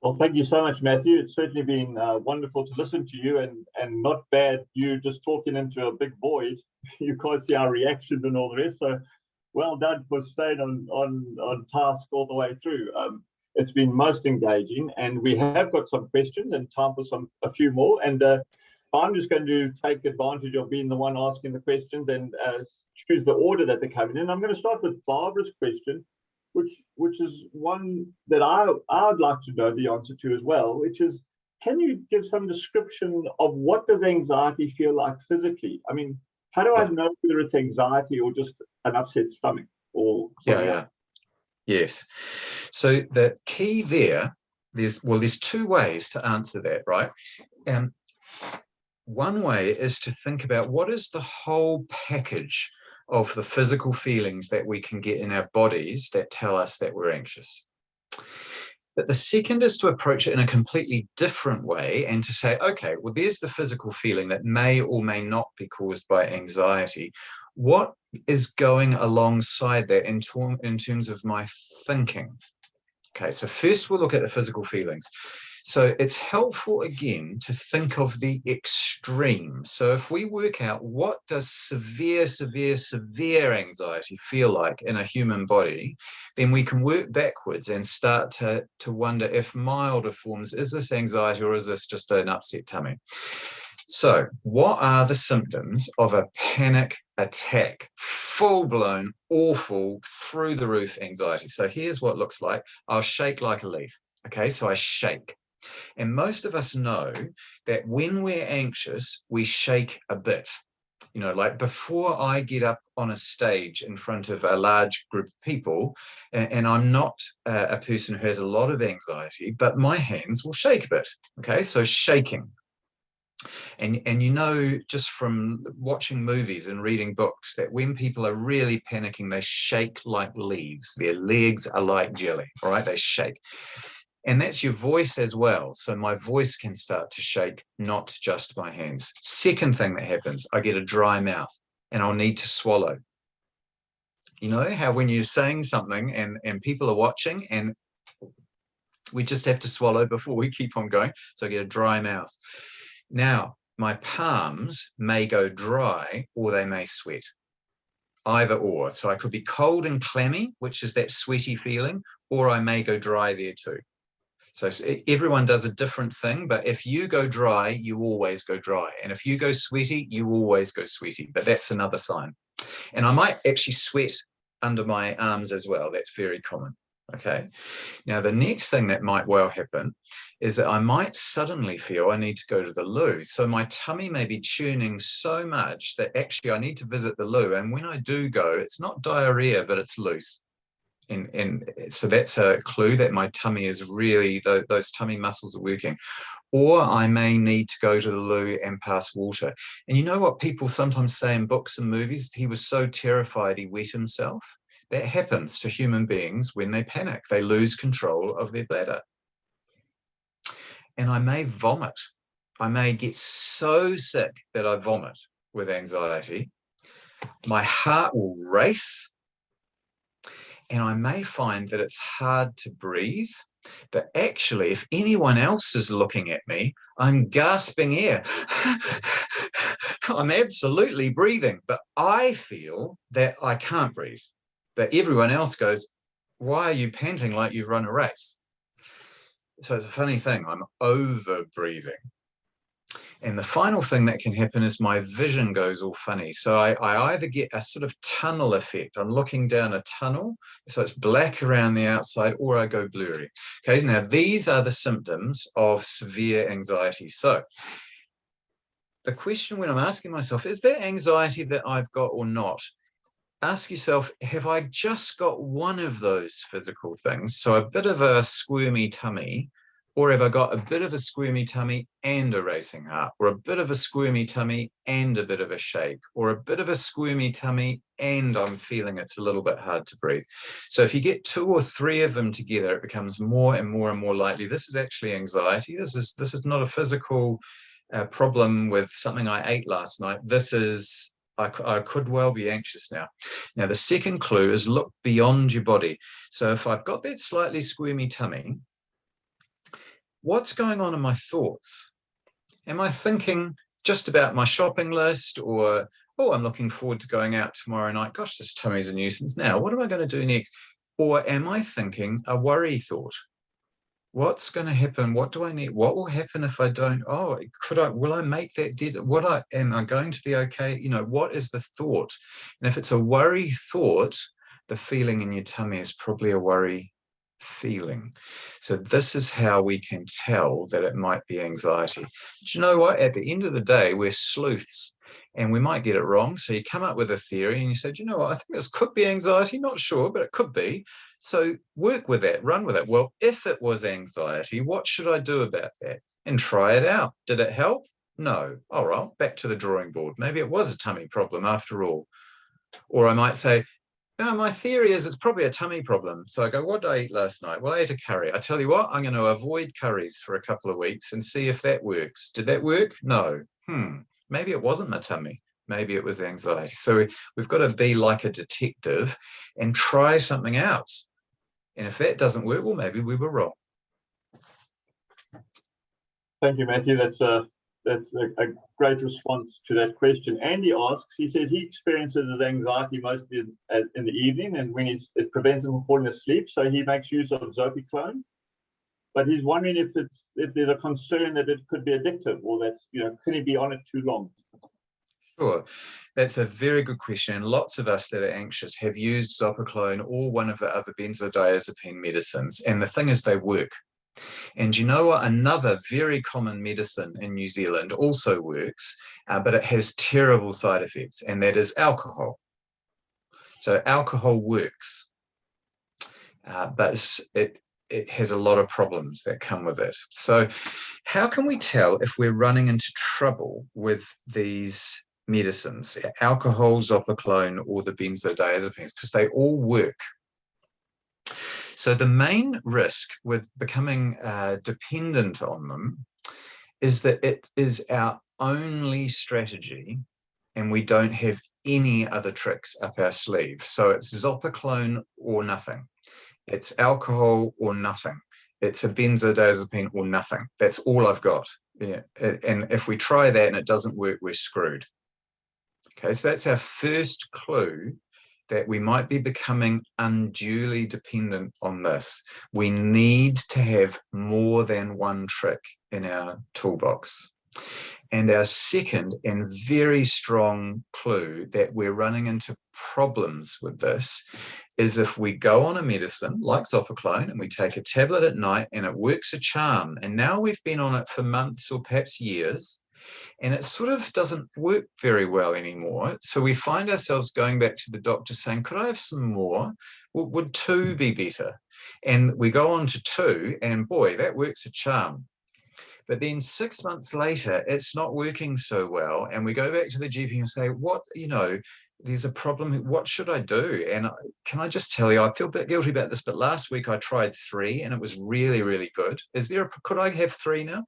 S1: Well, thank you so much, Matthew. It's certainly been wonderful to listen to you, and not bad, you just talking into a big void. You can't see our reactions and all the rest. So well done for staying on task all the way through. It's been most engaging, and we have got some questions and time for a few more. And I'm just going to take advantage of being the one asking the questions and choose the order that they're coming in. I'm going to start with Barbara's question, which is one that I would like to know the answer to as well, which is, can you give some description of what does anxiety feel like physically? I mean, how do I know whether it's anxiety or just an upset stomach or something else?
S2: Yes. So the key there's two ways to answer that, right? One way is to think about what is the whole package of the physical feelings that we can get in our bodies that tell us that we're anxious. But the second is to approach it in a completely different way and to say, okay, well, there's the physical feeling that may or may not be caused by anxiety. What is going alongside that in terms of my thinking? Okay, so first we'll look at the physical feelings. So it's helpful, again, to think of the extreme. So if we work out what does severe anxiety feel like in a human body, then we can work backwards and start to wonder if milder forms, is this anxiety or is this just an upset tummy? So what are the symptoms of a panic attack? Full-blown, awful, through-the-roof anxiety. So here's what it looks like. I'll shake like a leaf. Okay, so I shake. And most of us know that when we're anxious, we shake a bit. You know, like before I get up on a stage in front of a large group of people, and I'm not a person who has a lot of anxiety, but my hands will shake a bit. Okay, so shaking. And you know, just from watching movies and reading books, that when people are really panicking, they shake like leaves. Their legs are like jelly, all right? They shake. And that's your voice as well. So my voice can start to shake, not just my hands. Second thing that happens, I get a dry mouth and I'll need to swallow. You know how when you're saying something and people are watching and we just have to swallow before we keep on going. So I get a dry mouth. Now, my palms may go dry or they may sweat. Either or. So I could be cold and clammy, which is that sweaty feeling, or I may go dry there too. So everyone does a different thing, but if you go dry, you always go dry. And if you go sweaty, you always go sweaty, but that's another sign. And I might actually sweat under my arms as well. That's very common. Okay. Now, the next thing that might well happen is that I might suddenly feel I need to go to the loo. So my tummy may be churning so much that actually I need to visit the loo. And when I do go, it's not diarrhea, but it's loose. And so that's a clue that my tummy is really, those tummy muscles are working. Or I may need to go to the loo and pass water. And you know what people sometimes say in books and movies? He was so terrified he wet himself. That happens to human beings when they panic. They lose control of their bladder. And I may vomit. I may get so sick that I vomit with anxiety. My heart will race. And I may find that it's hard to breathe, but actually, if anyone else is looking at me, I'm gasping air. I'm absolutely breathing, but I feel that I can't breathe. But everyone else goes, why are you panting like you've run a race? So it's a funny thing, I'm over breathing. And the final thing that can happen is my vision goes all funny. So I either get a sort of tunnel effect. I'm looking down a tunnel, so it's black around the outside, or I go blurry. Okay, now these are the symptoms of severe anxiety. So the question when I'm asking myself, is there anxiety that I've got or not? Ask yourself, have I just got one of those physical things? So a bit of a squirmy tummy, or have I got a bit of a squirmy tummy and a racing heart, or a bit of a squirmy tummy and a bit of a shake, or a bit of a squirmy tummy and I'm feeling it's a little bit hard to breathe. So if you get 2 or 3 of them together, it becomes more and more and more likely this is actually anxiety. This is not a physical problem with something I ate last night. This is I could well be anxious now. Now, the second clue is look beyond your body. So if I've got that slightly squirmy tummy, what's going on in my thoughts? Am I thinking just about my shopping list, or, oh, I'm looking forward to going out tomorrow night. Gosh, this tummy's a nuisance now. What am I going to do next? Or am I thinking a worry thought? What's going to happen? What do I need? What will happen if I don't? Oh, will I make that dead? Am I going to be okay? You know, what is the thought? And if it's a worry thought, the feeling in your tummy is probably a worry feeling. So this is how we can tell that it might be anxiety. But you know what? At the end of the day, we're sleuths. And we might get it wrong. So you come up with a theory and you say, you know what, I think this could be anxiety, not sure, but it could be. So work with that, run with it. Well, if it was anxiety, what should I do about that? And try it out. Did it help? No. All right, back to the drawing board. Maybe it was a tummy problem after all. Or I might say, no, my theory is it's probably a tummy problem. So I go, what did I eat last night? Well, I ate a curry. I tell you what, I'm going to avoid curries for a couple of weeks and see if that works. Did that work? No. Maybe it wasn't my tummy. Maybe it was anxiety. So we've got to be like a detective and try something out. And if that doesn't work, well, maybe we were wrong.
S1: Thank you, Matthew. That's a great response to that question. Andy asks, he says he experiences his anxiety mostly in the evening, and when it prevents him from falling asleep, so he makes use of zopiclone. But he's wondering if there's a concern that it could be addictive, or that's, can he be on it too long?
S2: Sure, that's a very good question. And lots of us that are anxious have used zopiclone or one of the other benzodiazepine medicines. And the thing is, they work. And you know what? Another very common medicine in New Zealand also works, but it has terrible side effects, and that is alcohol. So alcohol works, but it has a lot of problems that come with it. So how can we tell if we're running into trouble with these medicines, alcohol, zopiclone, or the benzodiazepines? Because they all work. So the main risk with becoming dependent on them is that it is our only strategy and we don't have any other tricks up our sleeve. So it's zopiclone or nothing. It's alcohol or nothing. It's a benzodiazepine or nothing. That's all I've got. Yeah. And if we try that and it doesn't work, we're screwed. Okay, so that's our first clue that we might be becoming unduly dependent on this. We need to have more than one trick in our toolbox. And our second and very strong clue that we're running into problems with this is if we go on a medicine like zopiclone and we take a tablet at night and it works a charm, and now we've been on it for months or perhaps years, and it sort of doesn't work very well anymore. So we find ourselves going back to the doctor saying, could I have some more? Would 2 be better? And we go on to 2, and boy, that works a charm. But then 6 months later, it's not working so well. And we go back to the GP and say, what, there's a problem. What should I do? And can I just tell you, I feel a bit guilty about this, but last week I tried 3 and it was really, really good. Could I have 3 now?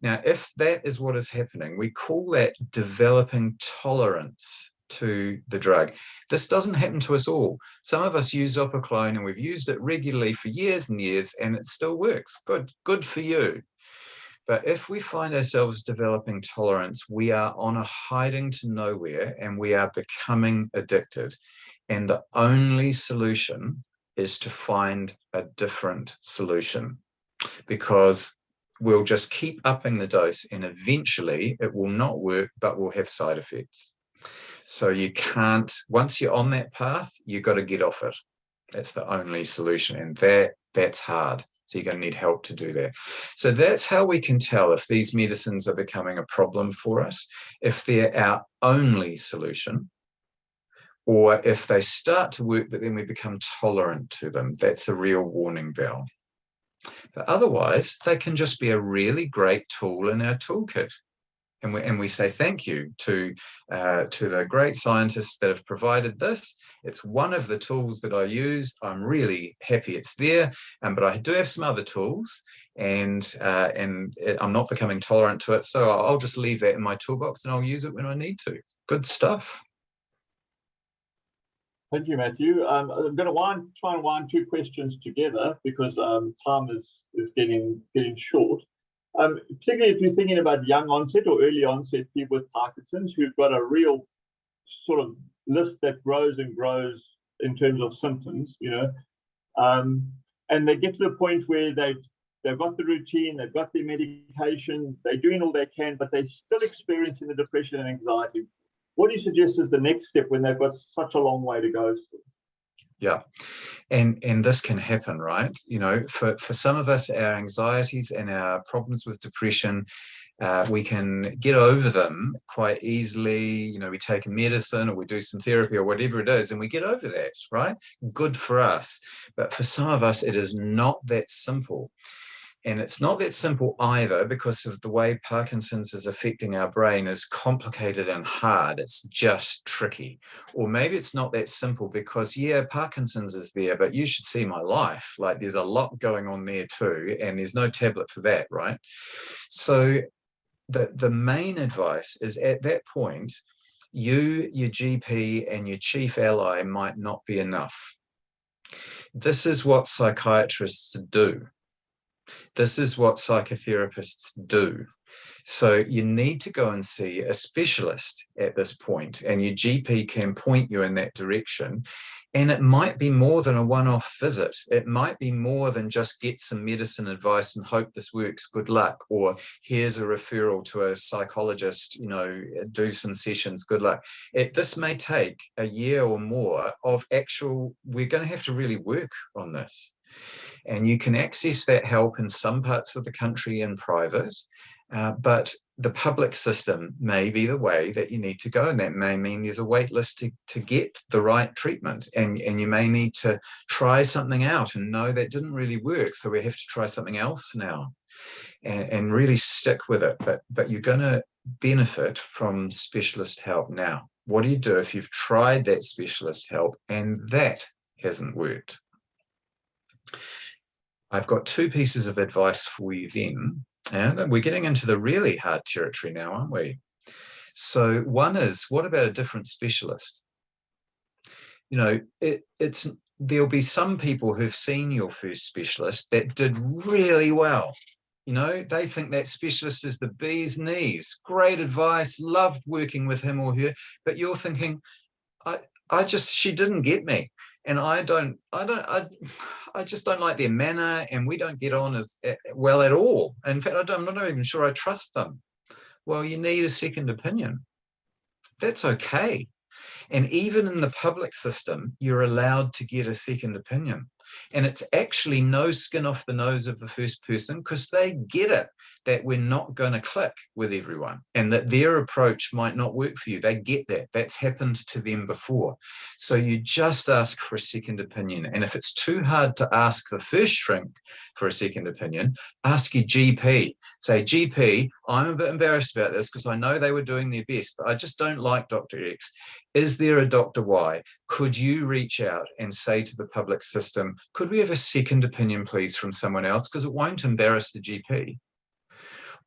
S2: Now, if that is what is happening, we call that developing tolerance to the drug. This doesn't happen to us all. Some of us use zopiclone and we've used it regularly for years and years and it still works. Good for you. But if we find ourselves developing tolerance, we are on a hiding to nowhere and we are becoming addicted. And the only solution is to find a different solution, because we'll just keep upping the dose and eventually it will not work, but will have side effects. So you can't, once you're on that path, you've got to get off it. That's the only solution. And that's hard. So you're going to need help to do that. So that's how we can tell if these medicines are becoming a problem for us, if they're our only solution, or if they start to work, but then we become tolerant to them. That's a real warning bell. But otherwise, they can just be a really great tool in our toolkit. And we say thank you to the great scientists that have provided this. It's one of the tools that I use. I'm really happy it's there, but I do have some other tools, and I'm not becoming tolerant to it. So I'll just leave that in my toolbox and I'll use it when I need to. Good stuff.
S1: Thank you, Matthew. I'm going to try and wind 2 questions together because time is getting short. Particularly if you're thinking about young onset or early onset people with Parkinson's who've got a real sort of list that grows and grows in terms of symptoms, and they get to the point where they've got the routine, they've got their medication, they're doing all they can, but they're still experiencing the depression and anxiety. What do you suggest is the next step when they've got such a long way to go?
S2: Yeah. And this can happen, right? For some of us, our anxieties and our problems with depression, we can get over them quite easily. We take a medicine or we do some therapy or whatever it is, and we get over that, right? Good for us. But for some of us, it is not that simple. And it's not that simple either, because of the way Parkinson's is affecting our brain is complicated and hard. It's just tricky. Or maybe it's not that simple because, yeah, Parkinson's is there, but you should see my life. Like there's a lot going on there too, and there's no tablet for that, right? So the main advice is at that point, you, your GP, and your chief ally might not be enough. This is what psychiatrists do. This is what psychotherapists do. So you need to go and see a specialist at this point, and your GP can point you in that direction. And it might be more than a one-off visit. It might be more than just get some medicine advice and hope this works, good luck. Or here's a referral to a psychologist, do some sessions, good luck. This may take a year or more of we're going to have to really work on this. And you can access that help in some parts of the country in private, but the public system may be the way that you need to go. And that may mean there's a wait list to get the right treatment. And you may need to try something out and know that didn't really work. So we have to try something else now and really stick with it. But you're going to benefit from specialist help now. What do you do if you've tried that specialist help and that hasn't worked? I've got two pieces of advice for you then. And we're getting into the really hard territory now, aren't we? So one is, what about a different specialist? There'll be some people who've seen your first specialist that did really well. They think that specialist is the bee's knees. Great advice, loved working with him or her. But you're thinking, she didn't get me. And I just don't like their manner, and we don't get on as well at all. In fact, I'm not even sure I trust them. Well, you need a second opinion. That's okay. And even in the public system, you're allowed to get a second opinion. And it's actually no skin off the nose of the first person, because they get it that we're not going to click with everyone and that their approach might not work for you. They get that. That's happened to them before. So you just ask for a second opinion. And if it's too hard to ask the first shrink for a second opinion, ask your GP. Say, GP, I'm a bit embarrassed about this because I know they were doing their best, but I just don't like Dr. X. Is there a Dr. Y? Could you reach out and say to the public system, could we have a second opinion, please, from someone else? Because it won't embarrass the GP.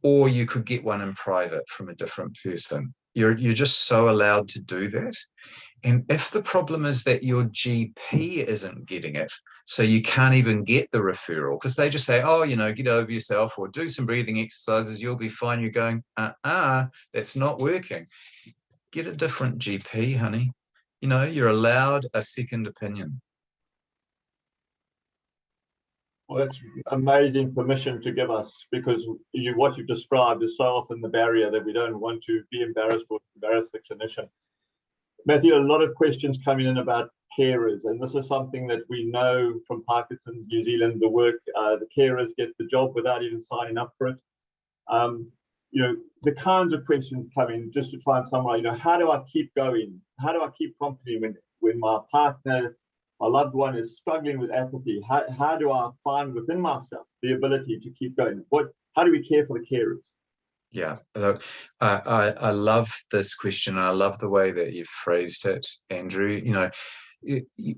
S2: Or you could get one in private from a different person. You're just so allowed to do that. And if the problem is that your GP isn't getting it, so you can't even get the referral, because they just say, oh, get over yourself or do some breathing exercises, you'll be fine. You're going, that's not working. Get a different GP, honey. You're allowed a second opinion.
S1: Well, that's amazing permission to give us, because what you've described is so often the barrier that we don't want to be embarrassed or embarrass the clinician. Matthew, a lot of questions coming in about carers, and this is something that we know from Parkinson's New Zealand, the work, the carers get the job without even signing up for it. The kinds of questions coming, just to try and summarize, how do I keep going? How do I keep continuing when my partner, my loved one is struggling with apathy? How do I find within myself the ability to keep going? How do we care for the carers?
S2: Yeah, look, I love this question. I love the way that you've phrased it, Andrew.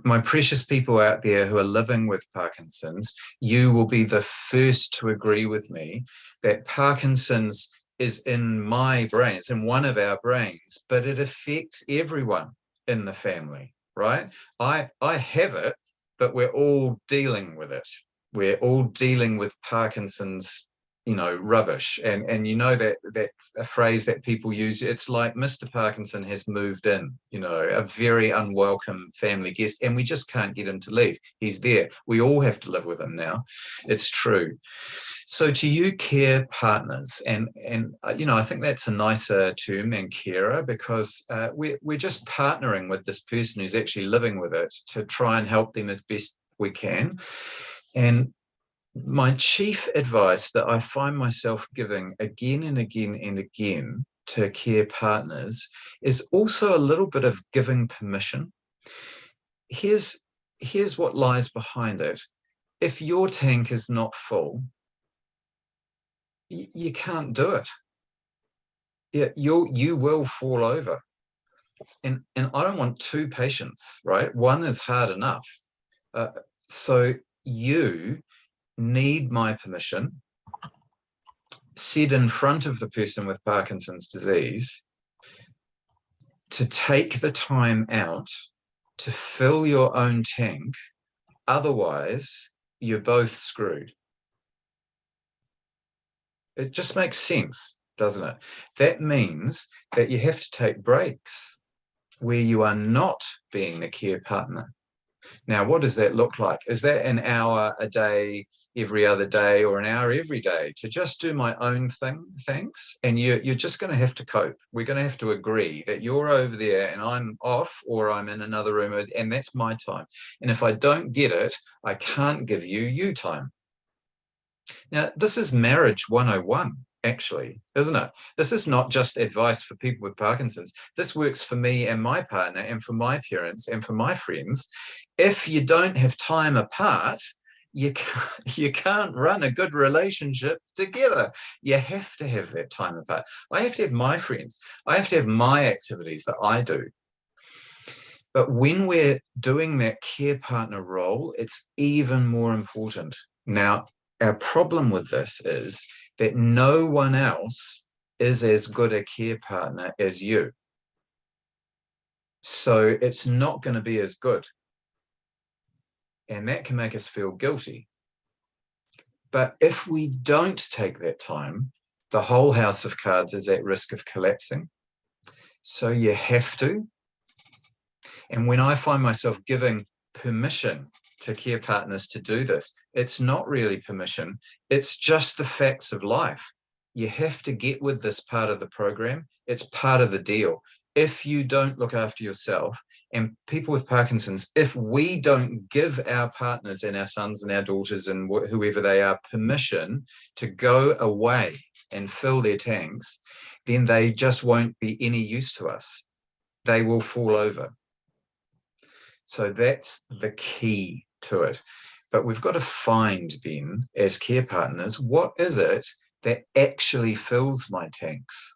S2: My precious people out there who are living with Parkinson's, you will be the first to agree with me that Parkinson's is in my brain. It's in one of our brains, but it affects everyone in the family, right? I have it, but we're all dealing with it. We're all dealing with Parkinson's rubbish, and that a phrase that people use, it's like Mr. Parkinson has moved in, a very unwelcome family guest, and we just can't get him to leave. He's there. We all have to live with him now. It's true. So to you care partners, and I think that's a nicer term than carer, because we're just partnering with this person who's actually living with it to try and help them as best we can. And my chief advice that I find myself giving again and again and again to care partners is also a little bit of giving permission. Here's what lies behind it. If your tank is not full, you can't do it. Yeah, you will fall over. And I don't want two patients, right? One is hard enough. So you need my permission, said in front of the person with Parkinson's disease, to take the time out to fill your own tank. Otherwise, you're both screwed. It just makes sense, doesn't it? That means that you have to take breaks where you are not being the care partner. Now, what does that look like? Is that an hour a day, every other day, or an hour every day to just do my own thing? Thanks. And you're just going to have to cope. We're going to have to agree that you're over there and I'm off, or I'm in another room, and that's my time. And if I don't get it, I can't give you time. Now, this is marriage 101, actually, isn't it? This is not just advice for people with Parkinson's. This works for me and my partner and for my parents and for my friends. If you don't have time apart, you can't run a good relationship together. You have to have that time apart. I have to have my friends. I have to have my activities that I do. But when we're doing that care partner role, it's even more important. Now, our problem with this is that no one else is as good a care partner as you. So it's not going to be as good. And that can make us feel guilty. But if we don't take that time, the whole house of cards is at risk of collapsing. So you have to. And when I find myself giving permission to care partners to do this, it's not really permission. It's just the facts of life. You have to get with this part of the program. It's part of the deal. If you don't look after yourself, and people with Parkinson's, if we don't give our partners and our sons and our daughters and whoever they are permission to go away and fill their tanks, then they just won't be any use to us. They will fall over. So that's the key to it. But we've got to find then, as care partners, what is it that actually fills my tanks?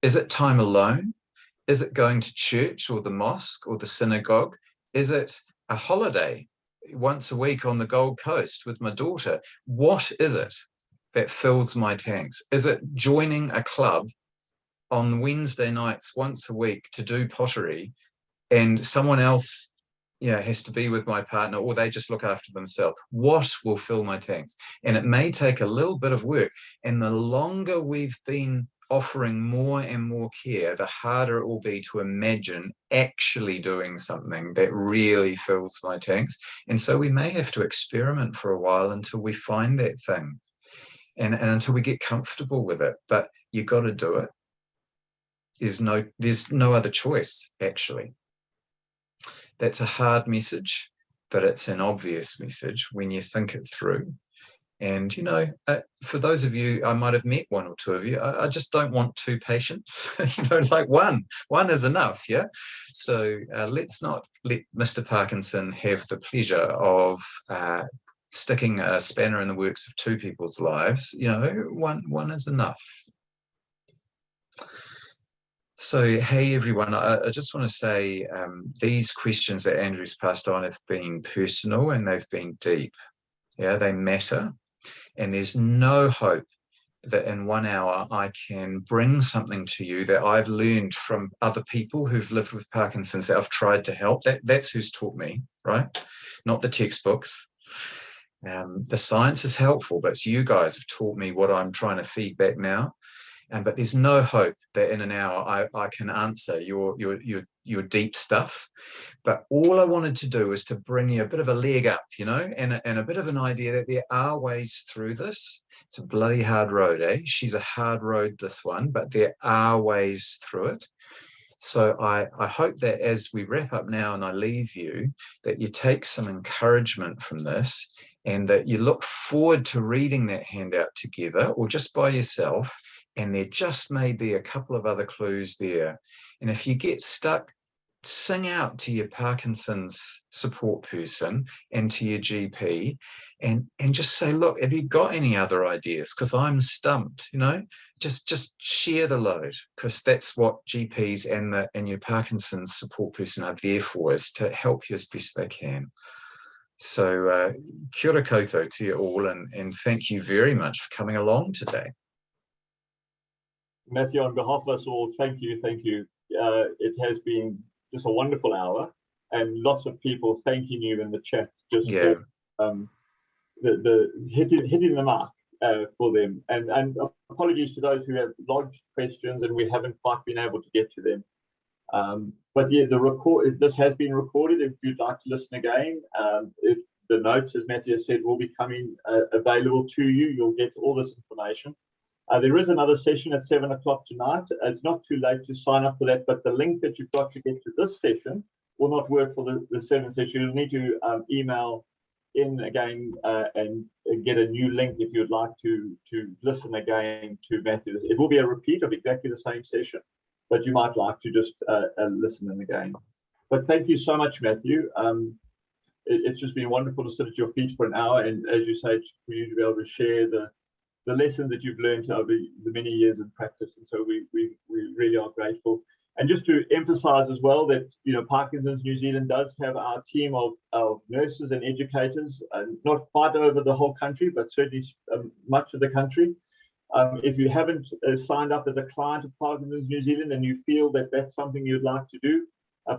S2: Is it time alone? Is it going to church or the mosque or the synagogue? Is it a holiday once a week on the Gold Coast with my daughter? What is it that fills my tanks? Is it joining a club on Wednesday nights once a week to do pottery, and someone else has to be with my partner, or they just look after themselves? What will fill my tanks? And it may take a little bit of work. And the longer we've been offering more and more care, the harder it will be to imagine actually doing something that really fills my tanks. And so we may have to experiment for a while until we find that thing, and until we get comfortable with it. But you got to do it. There's no other choice, actually. That's a hard message, but it's an obvious message when you think it through. And, for those of you, I might have met one or two of you, I just don't want two patients, like one is enough, yeah? So let's not let Mr. Parkinson have the pleasure of sticking a spanner in the works of two people's lives. One is enough. So, hey, everyone, I just want to say these questions that Andrew's passed on have been personal and they've been deep. Yeah, they matter. And there's no hope that in 1 hour I can bring something to you that I've learned from other people who've lived with Parkinson's that I've tried to help. That's who's taught me, right? Not the textbooks. The science is helpful, but it's you guys have taught me what I'm trying to feed back now. But there's no hope that in an hour I can answer your deep stuff. But all I wanted to do was to bring you a bit of a leg up, and a bit of an idea that there are ways through this. It's a bloody hard road, eh? She's a hard road, this one, but there are ways through it. So I hope that as we wrap up now and I leave you, that you take some encouragement from this, and that you look forward to reading that handout together or just by yourself. And there just may be a couple of other clues there. And if you get stuck, sing out to your Parkinson's support person and to your GP and just say, look, have you got any other ideas? Because I'm stumped, just share the load, because that's what GPs and your Parkinson's support person are there for, is to help you as best they can. So kia ora koutou to you all, and thank you very much for coming along today.
S1: Matthew, on behalf of us all, thank you. It has been just a wonderful hour, and lots of people thanking you in the chat for the hitting the mark for them. And apologies to those who have lodged questions and we haven't quite been able to get to them. But yeah, this has been recorded. If you'd like to listen again, if the notes, as Matthew said, will be coming available to you, you'll get all this information. There is another session at 7 o'clock tonight. It's not too late to sign up for that, but the link that you've got to get to this session will not work for the 7 session. You'll need to email in again and get a new link if you'd like to listen again to Matthew. It will be a repeat of exactly the same session, but you might like to just listen in again. But thank you so much, Matthew. It's just been wonderful to sit at your feet for an hour, and as you say, for you to be able to share the lessons that you've learned over the many years in practice. And so we really are grateful. And just to emphasize as well that, you know, Parkinson's New Zealand does have our team of nurses and educators, not quite over the whole country, but certainly much of the country. If you haven't signed up as a client of Parkinson's New Zealand and you feel that that's something you'd like to do,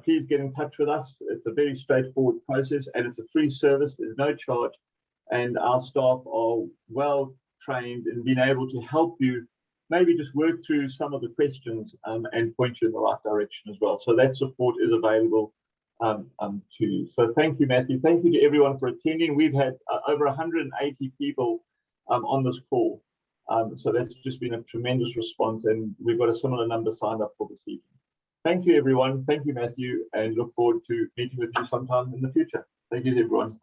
S1: please get in touch with us. It's a very straightforward process and it's a free service. There's no charge. And our staff are well trained in being able to help you maybe just work through some of the questions and point you in the right direction as well. So that support is available to you. So thank you, Matthew. Thank you to everyone for attending. We've had over 180 people on this call. So that's just been a tremendous response, and we've got a similar number signed up for this evening. Thank you, everyone. Thank you, Matthew, and look forward to meeting with you sometime in the future. Thank you, everyone.